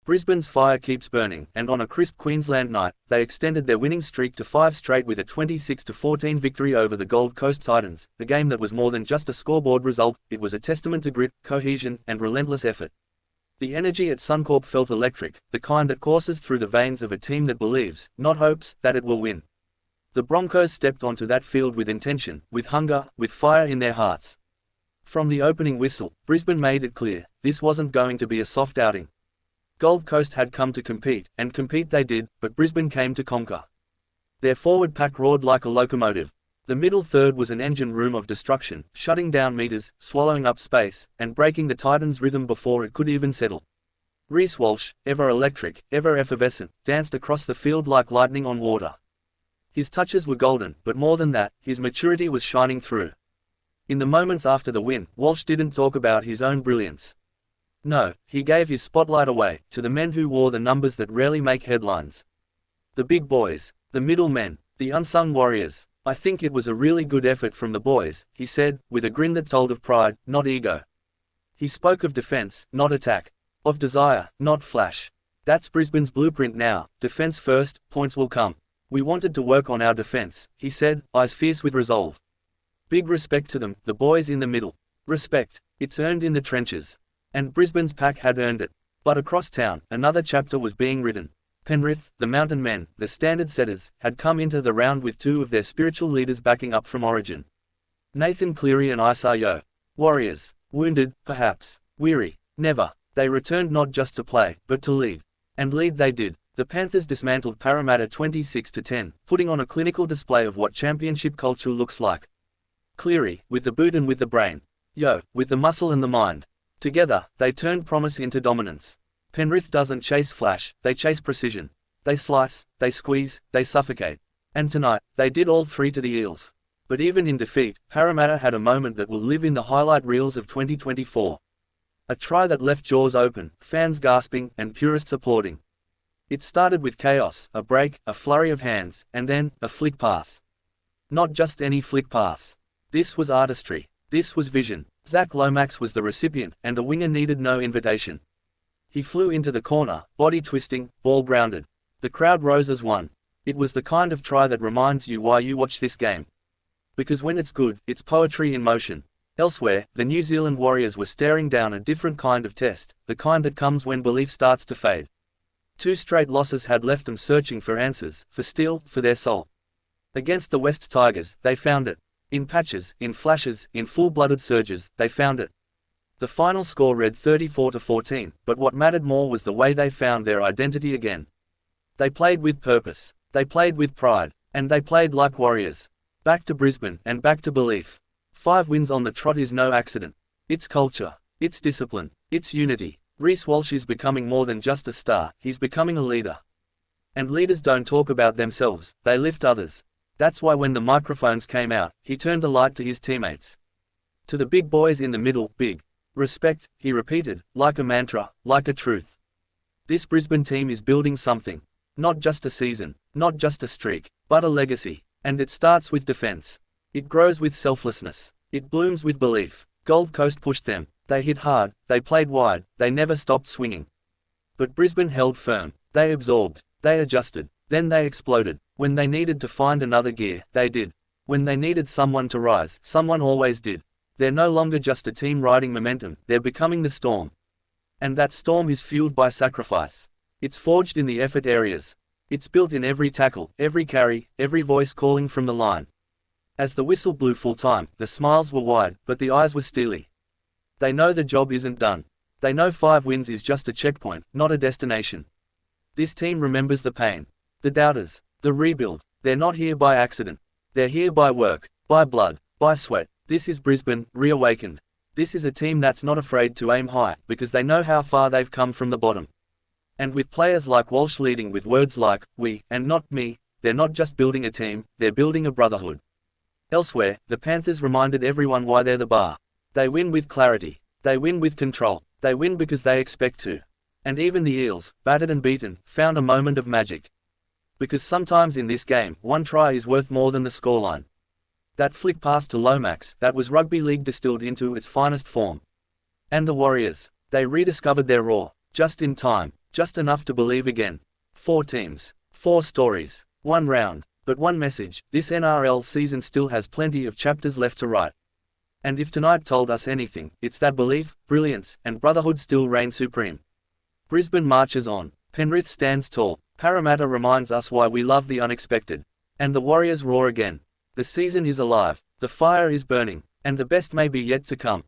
Brisbane's fire keeps burning, and on a crisp Queensland night, they extended their winning streak to 5 straight with a 26-14 victory over the Gold Coast Titans, a game that was more than just a scoreboard result. It was a testament to grit, cohesion, and relentless effort. The energy at Suncorp felt electric, the kind that courses through the veins of a team that believes, not hopes, that it will win. The Broncos stepped onto that field with intention, with hunger, with fire in their hearts. From the opening whistle, Brisbane made it clear, this wasn't going to be a soft outing. Gold Coast had come to compete, and compete they did, but Brisbane came to conquer. Their forward pack roared like a locomotive. The middle third was an engine room of destruction, shutting down meters, swallowing up space, and breaking the Titans' rhythm before it could even settle. Reece Walsh, ever electric, ever effervescent, danced across the field like lightning on water. His touches were golden, but more than that, his maturity was shining through. In the moments after the win, Walsh didn't talk about his own brilliance. No, he gave his spotlight away, to the men who wore the numbers that rarely make headlines. The big boys, the middle men, the unsung warriors. I think it was a really good effort from the boys, he said, with a grin that told of pride, not ego. He spoke of defense, not attack. Of desire, not flash. That's Brisbane's blueprint now, defense first, points will come. We wanted to work on our defense, he said, eyes fierce with resolve. Big respect to them, the boys in the middle. Respect. It's earned in the trenches. And Brisbane's pack had earned it. But across town, another chapter was being written. Penrith, the mountain men, the standard setters, had come into the round with 2 of their spiritual leaders backing up from origin. Nathan Cleary and Isaah Yeo. Warriors. Wounded, perhaps. Weary. Never. They returned not just to play, but to lead. And lead they did. The Panthers dismantled Parramatta 26-10, putting on a clinical display of what championship culture looks like. Cleary, with the boot and with the brain. Yeo, with the muscle and the mind. Together, they turned promise into dominance. Penrith doesn't chase flash, they chase precision. They slice, they squeeze, they suffocate. And tonight, they did all 3 to the Eels. But even in defeat, Parramatta had a moment that will live in the highlight reels of 2024. A try that left jaws open, fans gasping, and purists applauding. It started with chaos, a break, a flurry of hands, and then, a flick pass. Not just any flick pass. This was artistry. This was vision. Zac Lomax was the recipient, and the winger needed no invitation. He flew into the corner, body twisting, ball grounded. The crowd rose as one. It was the kind of try that reminds you why you watch this game. Because when it's good, it's poetry in motion. Elsewhere, the New Zealand Warriors were staring down a different kind of test, the kind that comes when belief starts to fade. 2 straight losses had left them searching for answers, for steel, for their soul. Against the West Tigers, they found it. In patches, in flashes, in full-blooded surges, they found it. The final score read 34-14, but what mattered more was the way they found their identity again. They played with purpose. They played with pride. And they played like warriors. Back to Brisbane, and back to belief. 5 wins on the trot is no accident. It's culture. It's discipline. It's unity. Reece Walsh is becoming more than just a star, he's becoming a leader. And leaders don't talk about themselves, they lift others. That's why when the microphones came out, he turned the light to his teammates. To the big boys in the middle, big respect, he repeated, like a mantra, like a truth. This Brisbane team is building something. Not just a season, not just a streak, but a legacy. And it starts with defense. It grows with selflessness. It blooms with belief. Gold Coast pushed them. They hit hard, they played wide, they never stopped swinging. But Brisbane held firm. They absorbed. They adjusted. Then they exploded. When they needed to find another gear, they did. When they needed someone to rise, someone always did. They're no longer just a team riding momentum, they're becoming the storm. And that storm is fueled by sacrifice. It's forged in the effort areas. It's built in every tackle, every carry, every voice calling from the line. As the whistle blew full time, the smiles were wide, but the eyes were steely. They know the job isn't done. They know 5 wins is just a checkpoint, not a destination. This team remembers the pain. The doubters. The rebuild. They're not here by accident. They're here by work, by blood, by sweat. This is Brisbane, reawakened. This is a team that's not afraid to aim high, because they know how far they've come from the bottom. And with players like Walsh leading with words like, we, and not me, they're not just building a team, they're building a brotherhood. Elsewhere, the Panthers reminded everyone why they're the bar. They win with clarity. They win with control. They win because they expect to. And even the Eels, battered and beaten, found a moment of magic. Because sometimes in this game, 1 try is worth more than the scoreline. That flick pass to Lomax, that was rugby league distilled into its finest form. And the Warriors. They rediscovered their roar. Just in time. Just enough to believe again. 4 teams. 4 stories. 1 round. But one message, this NRL season still has plenty of chapters left to write. And if tonight told us anything, it's that belief, brilliance, and brotherhood still reign supreme. Brisbane marches on. Penrith stands tall. Parramatta reminds us why we love the unexpected. And the Warriors roar again. The season is alive. The fire is burning. And the best may be yet to come.